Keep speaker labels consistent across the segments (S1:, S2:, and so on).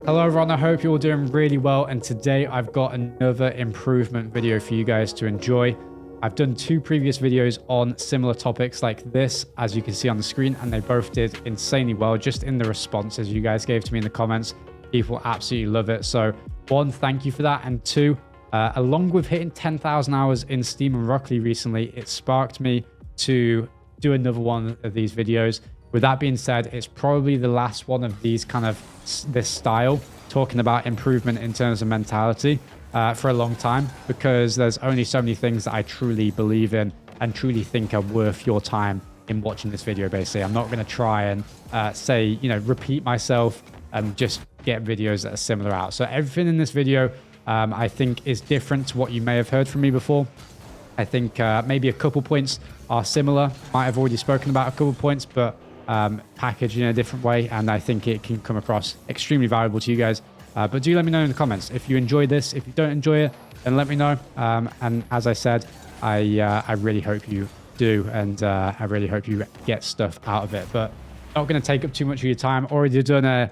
S1: Hello everyone, I hope you're all doing really well, and today I've got another improvement video for you guys to enjoy. I've done two previous videos on similar topics like this, as you can see on the screen, and they both did insanely well just in the responses you guys gave to me in the comments. People absolutely love it. So one, thank you for that, and two, along with hitting 10,000 hours in Steam and Rocket League recently, it sparked me to do another one of these videos. With that being said, it's probably the last one of these kind of this style, talking about improvement in terms of mentality for a long time, because there's only so many things that I truly believe in and truly think are worth your time in watching this video. Basically, I'm not going to try and say, repeat myself and just get videos that are similar out. So everything in this video, I think, is different to what you may have heard from me before. I think maybe a couple points are similar. Might have already spoken about a couple points, but packaged in a different way, and I think it can come across extremely valuable to you guys. But do let me know in the comments if you enjoy this. If you don't enjoy it, then let me know. And as I said, I really hope you do, and I really hope you get stuff out of it. But not going to take up too much of your time. Already done a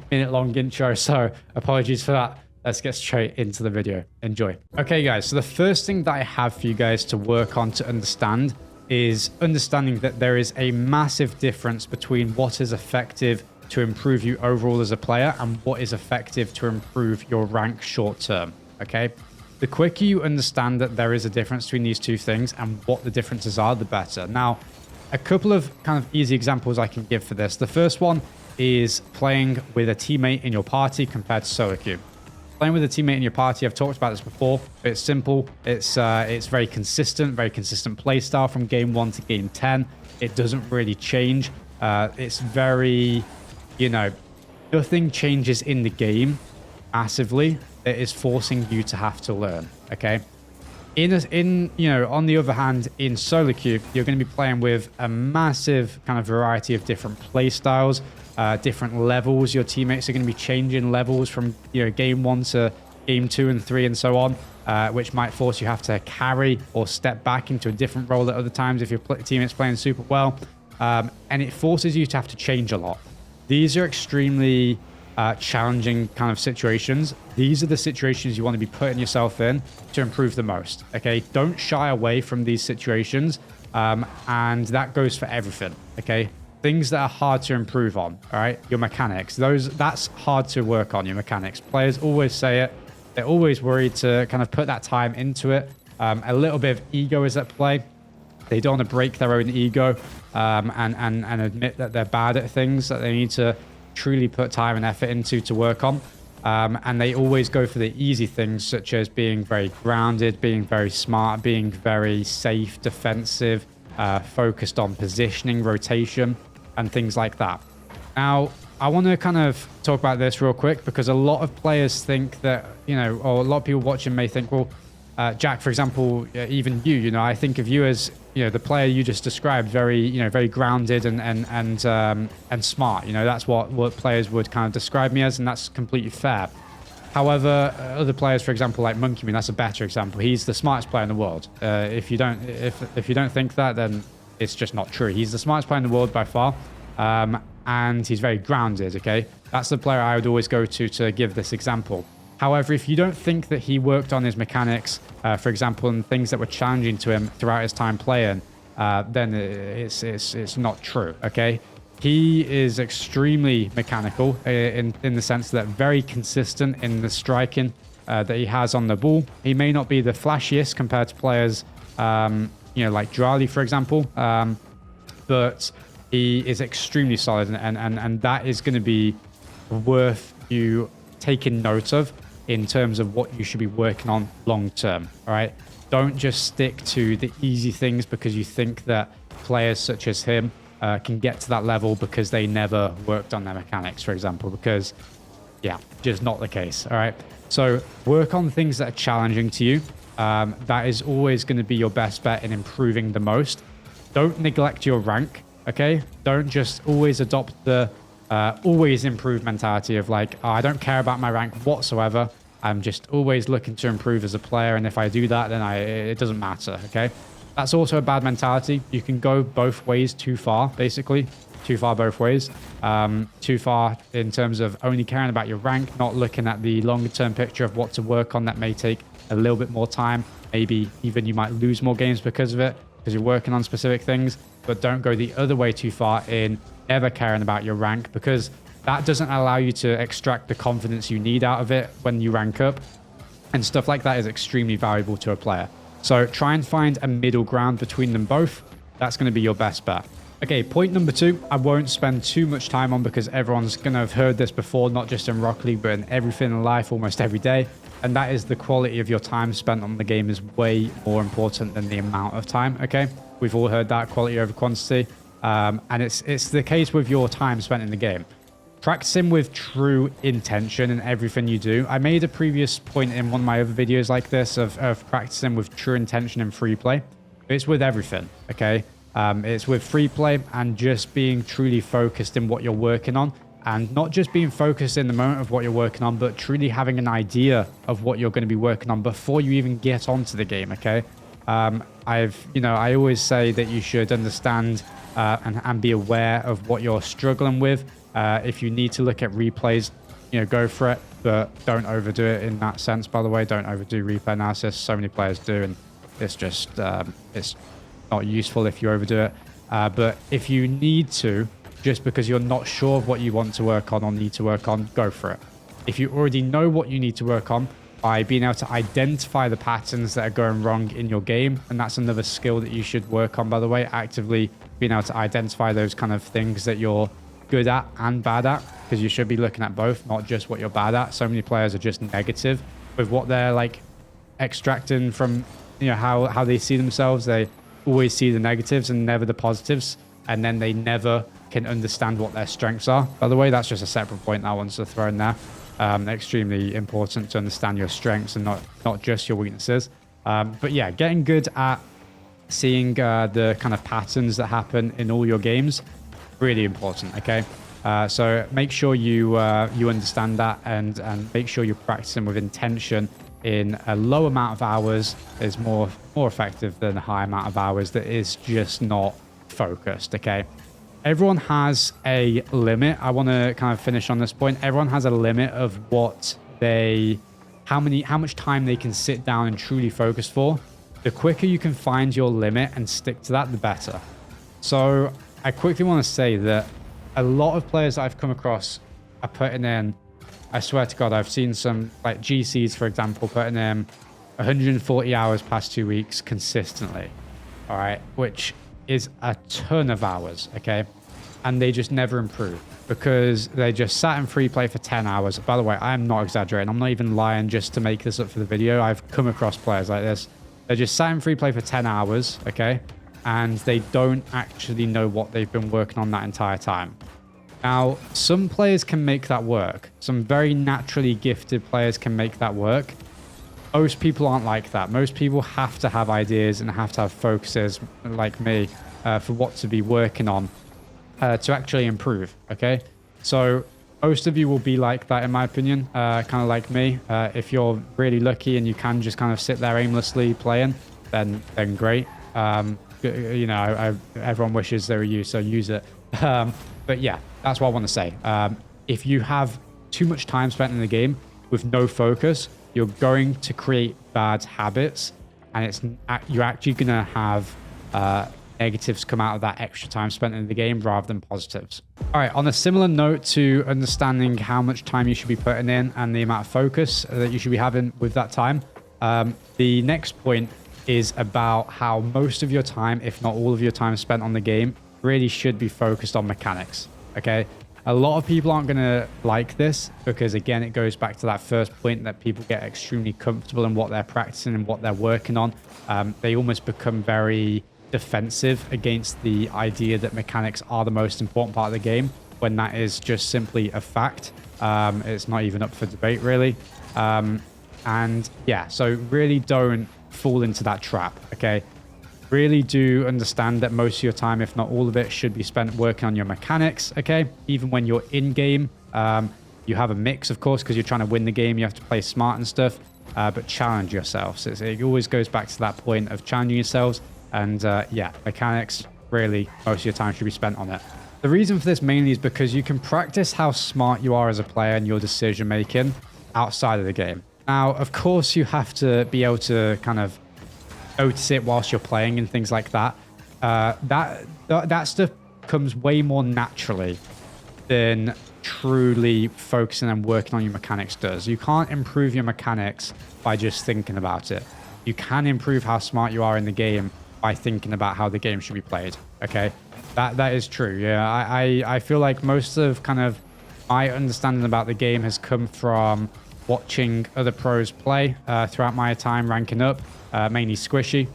S1: minute-long intro, so apologies for that. Let's get straight into the video. Enjoy. Okay, guys, so the first thing that I have for you guys to work on to understand is understanding that there is a massive difference between what is effective to improve you overall as a player and what is effective to improve your rank short term. Okay, the quicker you understand that there is a difference between these two things and what the differences are, the better. Now, a couple of kind of easy examples I can give for this. The first one is playing with a teammate in your party compared to solo queue. Playing with a teammate in your party, I've talked about this before. It's simple. It's very consistent play style from game 1 to game 10. It doesn't really change. It's very, nothing changes in the game massively. It is forcing you to have to learn. Okay. On the other hand, in solo queue, you're going to be playing with a massive kind of variety of different play styles. Different levels. Your teammates are going to be changing levels from game 1 to game 2 and 3 and so on, which might force you have to carry or step back into a different role at other times if your teammates playing super well, and it forces you to have to change a lot. These are extremely challenging kind of situations. These are the situations you want to be putting yourself in to improve the most. Okay, don't shy away from these situations, and that goes for everything. Okay. Things that are hard to improve on, all right? Your mechanics, that's hard to work on, your mechanics. Players always say it. They're always worried to kind of put that time into it. A little bit of ego is at play. They don't want to break their own ego and admit that they're bad at things that they need to truly put time and effort into to work on. And they always go for the easy things, such as being very grounded, being very smart, being very safe, defensive, focused on positioning, rotation, and things like that. Now, I want to kind of talk about this real quick, because a lot of players think that, or a lot of people watching may think, well, Jack, for example, even you, I think of you as, the player you just described, very grounded and smart. That's what players would kind of describe me as, and that's completely fair. However, other players, for example, like Monkey, that's a better example. He's the smartest player in the world. If you don't think that, then it's just not true. He's the smartest player in the world by far, and he's very grounded. Okay, that's the player I would always go to give this example. However, if you don't think that he worked on his mechanics, for example, and things that were challenging to him throughout his time playing, then it's not true. Okay. He is extremely mechanical in the sense that very consistent in the striking that he has on the ball. He may not be the flashiest compared to players, like Drali, for example, but he is extremely solid, and that is going to be worth you taking note of in terms of what you should be working on long term. All right, don't just stick to the easy things because you think that players such as him can get to that level because they never worked on their mechanics, for example, because just not the case. All right, so work on things that are challenging to you. That is always going to be your best bet in improving the most. Don't neglect your rank. Okay, don't just always adopt the always improve mentality of like, oh, I don't care about my rank whatsoever. I'm just always looking to improve as a player, and if I do that, then it doesn't matter. Okay, that's also a bad mentality. You can go both ways too far, basically. too far both ways. Too far in terms of only caring about your rank, not looking at the longer term picture of what to work on that may take a little bit more time. Maybe even you might lose more games because of it, because you're working on specific things. But don't go the other way too far in never caring about your rank, because that doesn't allow you to extract the confidence you need out of it when you rank up. And stuff like that is extremely valuable to a player. So try and find a middle ground between them both. That's going to be your best bet. Okay, point number 2, I won't spend too much time on because everyone's going to have heard this before, not just in Rocket League, but in everything in life almost every day. And that is the quality of your time spent on the game is way more important than the amount of time, okay? We've all heard that, quality over quantity. And it's the case with your time spent in the game. Practicing with true intention in everything you do. I made a previous point in one of my other videos like this of practicing with true intention in free play. It's with everything, okay? It's with free play and just being truly focused in what you're working on, and not just being focused in the moment of what you're working on, but truly having an idea of what you're going to be working on before you even get onto the game, okay? I always say that you should understand and be aware of what you're struggling with. If you need to look at replays, go for it, but don't overdo it in that sense, by the way. Don't overdo replay analysis. So many players do, and it's just, it's not useful if you overdo it. But if you need to, just because you're not sure of what you want to work on or need to work on, go for it. If you already know what you need to work on, by being able to identify the patterns that are going wrong in your game, and that's another skill that you should work on, by the way, actively being able to identify those kind of things that you're good at and bad at, because you should be looking at both, not just what you're bad at. So many players are just negative with what they're like extracting from how they see themselves. They always see the negatives and never the positives, and then they never can understand what their strengths are. By the way, that's just a separate point I wanted to throw in there. Extremely important to understand your strengths and not just your weaknesses. But yeah, getting good at seeing the kind of patterns that happen in all your games, really important. Okay, so make sure you understand that and make sure you're practicing with intention. In a low amount of hours is more effective than a high amount of hours that is just not focused. Okay, everyone has a limit. I want to kind of finish on this point. Everyone has a limit of how much time they can sit down and truly focus for. The quicker you can find your limit and stick to that, the better. So I quickly want to say that a lot of players that I've come across are putting in, I swear to God, I've seen some like GCs, for example, putting in 140 hours past 2 weeks consistently. All right, which is a ton of hours, okay? And they just never improve because they just sat in free play for 10 hours. By the way, I am not exaggerating. I'm not even lying just to make this up for the video. I've come across players like this. They just sat in free play for 10 hours, okay? And they don't actually know what they've been working on that entire time. Now, some players can make that work. Some very naturally gifted players can make that work. Most people aren't like that. Most people have to have ideas and have to have focuses, like me, for what to be working on to actually improve, okay? So most of you will be like that, in my opinion, kind of like me. If you're really lucky and you can just kind of sit there aimlessly playing, then great. Everyone wishes they were you, so use it. But yeah, that's what I want to say. If you have too much time spent in the game with no focus, you're going to create bad habits, and you're actually going to have negatives come out of that extra time spent in the game rather than positives. All right, on a similar note to understanding how much time you should be putting in and the amount of focus that you should be having with that time, the next point is about how most of your time, if not all of your time spent on the game, really should be focused on mechanics, okay? A lot of people aren't going to like this because, again, it goes back to that first point that people get extremely comfortable in what they're practicing and what they're working on. They almost become very defensive against the idea that mechanics are the most important part of the game, when that is just simply a fact. It's not even up for debate, really. And yeah, so really don't fall into that trap, okay? Really do understand that most of your time, if not all of it, should be spent working on your mechanics, okay? Even when you're in game, you have a mix, of course, because you're trying to win the game. You have to play smart and stuff, but challenge yourselves. It always goes back to that point of challenging yourselves. And yeah, mechanics, really, most of your time should be spent on it. The reason for this mainly is because you can practice how smart you are as a player and your decision making outside of the game. Now, of course, you have to be able to kind of notice it whilst you're playing and things like that. That stuff comes way more naturally than truly focusing and working on your mechanics does. You can't improve your mechanics by just thinking about it. You can improve how smart you are in the game by thinking about how the game should be played. Okay, that is true. Yeah, I feel like most of kind of my understanding about the game has come from watching other pros play throughout my time ranking up, mainly Squishy.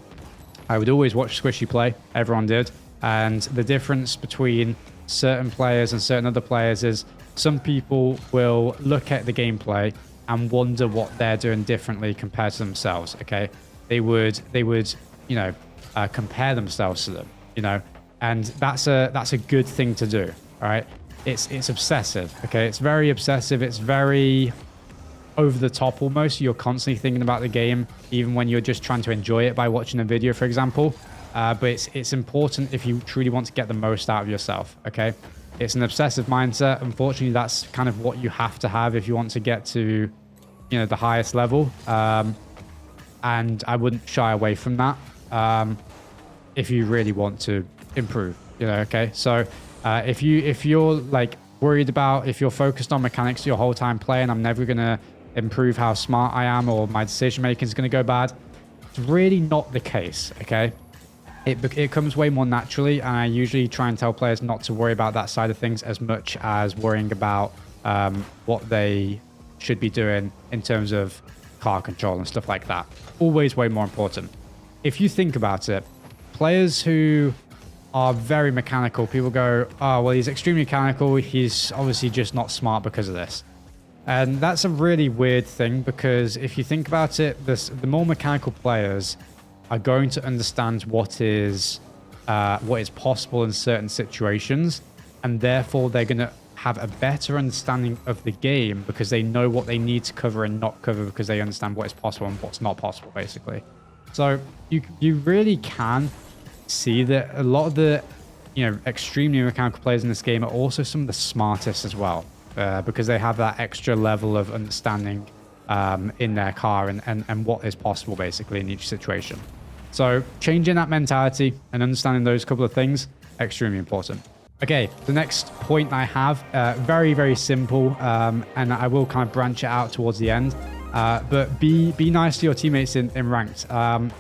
S1: I would always watch Squishy play. Everyone did. And the difference between certain players and certain other players is some people will look at the gameplay and wonder what they're doing differently compared to themselves. Okay, they would compare themselves to them, and that's a good thing to do. All right, it's obsessive. Okay, it's very obsessive. It's very over the top almost. You're constantly thinking about the game, even when you're just trying to enjoy it by watching a video, for example. But it's important if you truly want to get the most out of yourself. Okay, it's an obsessive mindset. Unfortunately, that's kind of what you have to have if you want to get to, the highest level. And I wouldn't shy away from that if you really want to improve. Okay. So if you're like worried about, if you're focused on mechanics your whole time playing, I'm never gonna improve how smart I am, or my decision making is gonna go bad. It's really not the case. Okay. It comes way more naturally, and I usually try and tell players not to worry about that side of things as much as worrying about what they should be doing in terms of car control and stuff like that. Always way more important. If you think about it, players who are very mechanical, people go, oh, well, he's extremely mechanical. He's obviously just not smart because of this. And that's a really weird thing, because if you think about it, the more mechanical players are going to understand what is possible in certain situations, and therefore they're going to have a better understanding of the game because they know what they need to cover and not cover, because they understand what is possible and what's not possible, basically. So you really can see that a lot of the extremely mechanical players in this game are also some of the smartest as well, because they have that extra level of understanding in their car and what is possible basically in each situation. So changing that mentality and understanding those couple of things, extremely important. Okay, the next point I have, very, very simple, and I will kind of branch it out towards the end, but be nice to your teammates in ranked.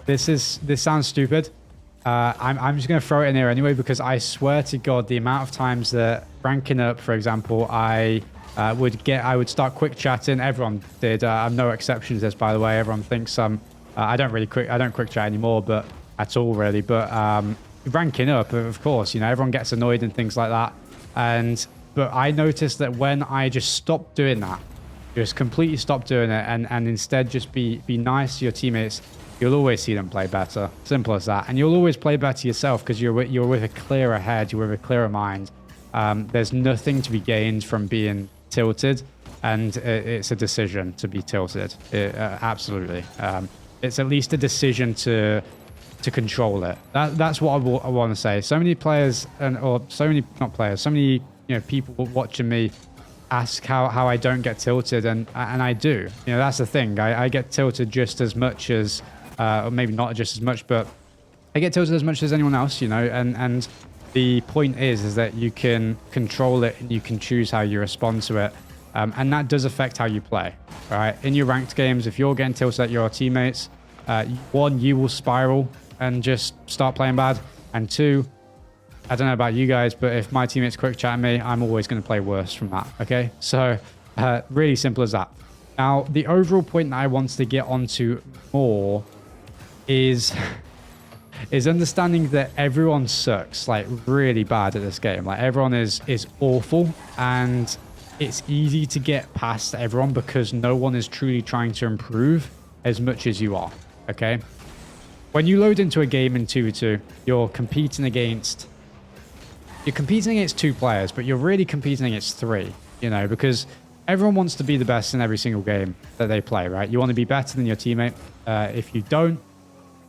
S1: This sounds stupid. I'm just going to throw it in here anyway, because I swear to God, the amount of times that ranking up, for example, I would start quick chatting. Everyone did. I'm no exception to this, by the way. Everyone thinks I don't quick chat anymore, but at all really. But ranking up, of course, everyone gets annoyed and things like that. But I noticed that when I just stopped doing that, just completely stop doing it, and instead just be nice to your teammates, you'll always see them play better. Simple as that. And you'll always play better yourself, because you're with a clearer head, you're with a clearer mind. There's nothing to be gained from being tilted, and it's a decision to be tilted. Absolutely. It's at least a decision to control it. That's what I want to say. So many players, so many people watching me ask how I don't get tilted, and I do. That's the thing. I get tilted just as much as, or maybe not just as much, but I get tilted as much as anyone else. And the point is that you can control it and you can choose how you respond to it. And that does affect how you play, right? In your ranked games, if you're getting tilted at your teammates, one, you will spiral and just start playing bad. And two, I don't know about you guys, but if my teammates quick chat me, I'm always going to play worse from that, okay? So really simple as that. Now, the overall point that I wanted to get onto more is understanding that everyone sucks, like really bad at this game. Like everyone is awful, and it's easy to get past everyone because no one is truly trying to improve as much as you are, okay? When you load into a game in 2v2, you're competing against two players, but you're really competing against three, because everyone wants to be the best in every single game that they play, right? You want to be better than your teammate. If you don't,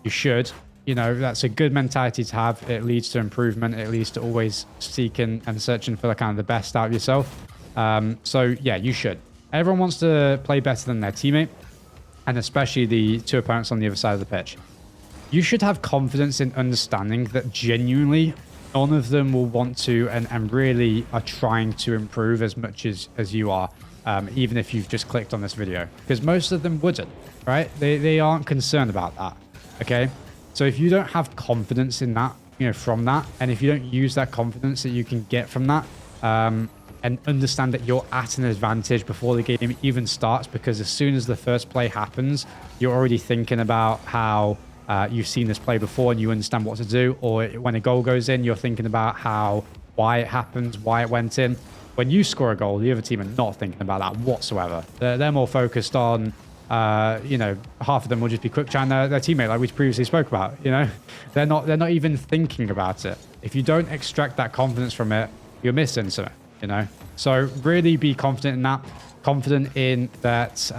S1: you should. you know, that's a good mentality to have. It leads to improvement. It leads to always seeking and searching for the kind of the best out of yourself. So yeah, you should. Everyone wants to play better than their teammate, and especially the two opponents on the other side of the pitch. You should have confidence in understanding that genuinely none of them will want to and really are trying to improve as much as you are, even if you've just clicked on this video, because most of them wouldn't, right? They aren't concerned about that, okay? So if you don't have confidence in that, you know, from that, and if you don't use that confidence that you can get from that, and understand that you're at an advantage before the game even starts, because as soon as the first play happens, you're already thinking about how you've seen this play before and you understand what to do, or when a goal goes in, you're thinking about why it happened, why it went in. When you score a goal, the other team are not thinking about that whatsoever. They're more focused on, you know, half of them will just be quick chatting their teammate, like we previously spoke about. You know, they're not even thinking about it. If you don't extract that confidence from it, you're missing something. You know, so really be confident in that. Confident in that,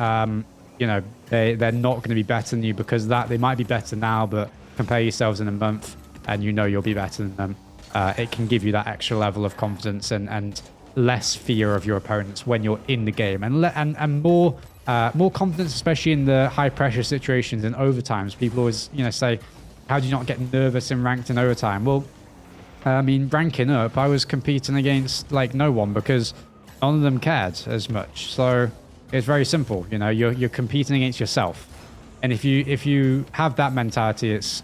S1: you know, they're not going to be better than you because of that. They might be better now, but compare yourselves in a month and you know you'll be better than them. It can give you that extra level of confidence and less fear of your opponents when you're in the game, and more confidence, especially in the high pressure situations and overtimes. People always, you know, say, how do you not get nervous in ranked in overtime? Well, I mean, ranking up, I was competing against like no one because none of them cared as much. So it's very simple. You know, you're competing against yourself, and if you have that mentality, it's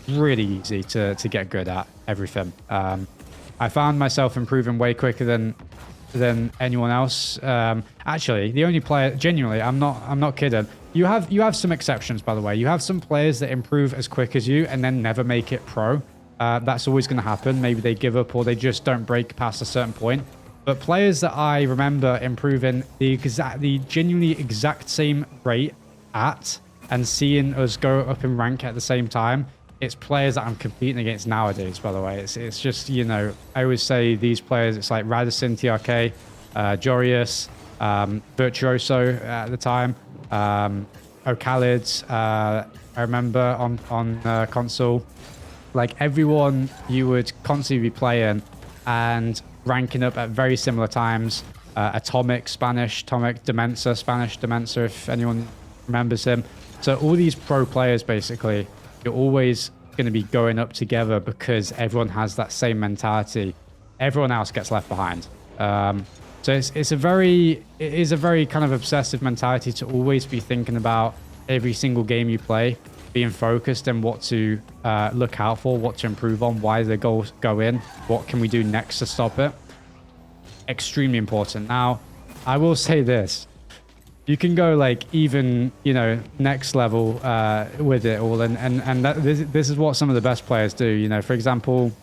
S1: really easy to get good at everything. I found myself improving way quicker than anyone else. Actually, the only player, genuinely, I'm not kidding. You have some exceptions, by the way. You have some players that improve as quick as you and then never make it pro. That's always going to happen. Maybe they give up or they just don't break past a certain point. But players that I remember improving the genuinely exact same rate at and seeing us go up in rank at the same time, it's players that I'm competing against nowadays, by the way. It's just, you know, I always say these players, it's like Radisson, TRK, Jorius, Virtuoso at the time, O'Khalid, I remember on console. Like everyone you would constantly be playing and ranking up at very similar times. Atomic, Spanish, Demensa, if anyone remembers him. So all these pro players, basically, you're always going to be going up together because everyone has that same mentality. Everyone else gets left behind. So it is a very kind of obsessive mentality to always be thinking about every single game you play, being focused and what to look out for, what to improve on, why the goals go in, what can we do next to stop it. Extremely important. Now, I will say this. You can go like even, you know, next level with it all. And this is what some of the best players do. You know, for example,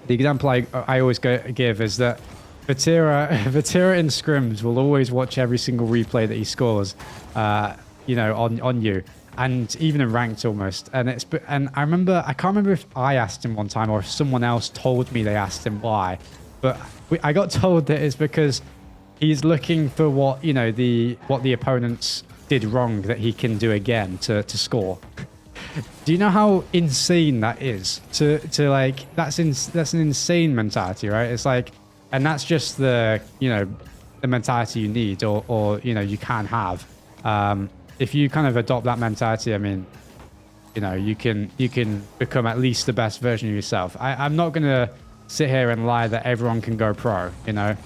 S1: the example I always give is that Vatira in scrims will always watch every single replay that he scores, you know, on you. And even in ranked almost. And I remember, I can't remember if I asked him one time or if someone else told me they asked him why. But I got told that it's because he's looking for what, you know, what the opponents did wrong that he can do again to score. Do you know how insane that is? To like, that's an insane mentality, right? It's like, and that's just the, you know, the mentality you need or you know, you can have. If you kind of adopt that mentality, I mean, you know, you can become at least the best version of yourself. I'm not going to sit here and lie that everyone can go pro, you know.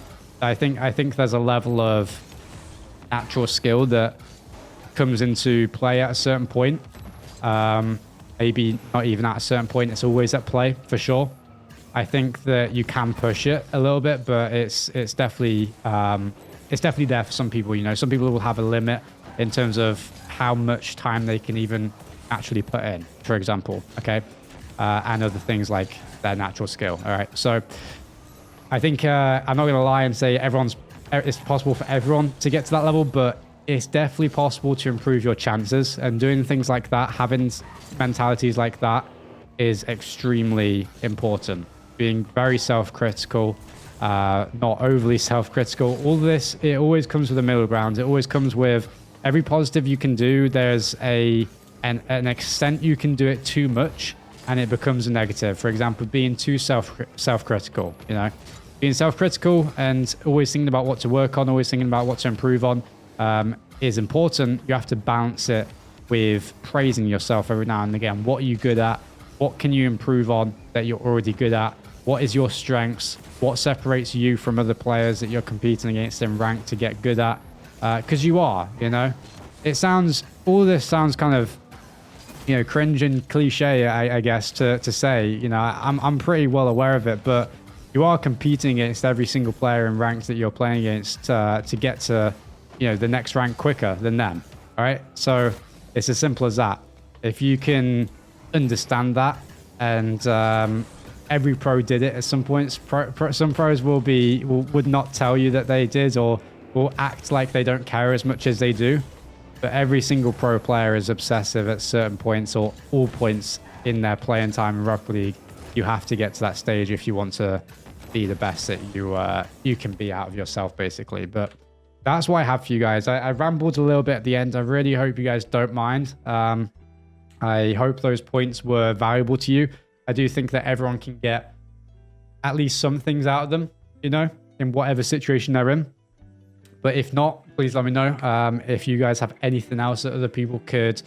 S1: I think there's a level of natural skill that comes into play at a certain point. Maybe not even at a certain point. It's always at play for sure. I think that you can push it a little bit, but it's definitely there for some people. You know, some people will have a limit in terms of how much time they can even actually put in, for example, okay? And other things like their natural skill, all right? So I think I'm not gonna lie and say it's possible for everyone to get to that level, but it's definitely possible to improve your chances, and doing things like that, having mentalities like that is extremely important. Being very self-critical, not overly self-critical. All this, it always comes with a middle ground. It always comes with every positive you can do. There's an extent you can do it too much, and it becomes a negative. For example, being too self-critical, you know, being self-critical and always thinking about what to work on, always thinking about what to improve on is important. You have to balance it with praising yourself every now and again. What are you good at? What can you improve on that you're already good at? What is your strengths? What separates you from other players that you're competing against in rank to get good at? Because you are, you know, all this sounds kind of, you know, cringe and cliche, I guess, to say, you know, I'm pretty well aware of it, but you are competing against every single player in ranks that you're playing against to get to, you know, the next rank quicker than them. All right. So it's as simple as that. If you can understand that, and every pro did it at some points. Some pros would not tell you that they did, or will act like they don't care as much as they do. But every single pro player is obsessive at certain points, or all points in their playing time in Rocket League. You have to get to that stage if you want to be the best that you can be out of yourself, basically. But that's what I have for you guys. I rambled a little bit at the end. I really hope you guys don't mind. I hope those points were valuable to you. I do think that everyone can get at least some things out of them, you know, in whatever situation they're in. But if not, please let me know. If you guys have anything else that other people could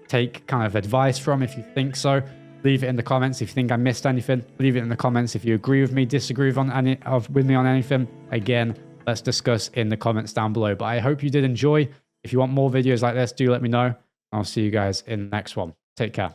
S1: take kind of advice from, if you think so, leave it in the comments. If you think I missed anything, leave it in the comments. If you agree with me, disagree with me on anything, again, let's discuss in the comments down below. But I hope you did enjoy. If you want more videos like this, do let me know. I'll see you guys in the next one. Take care.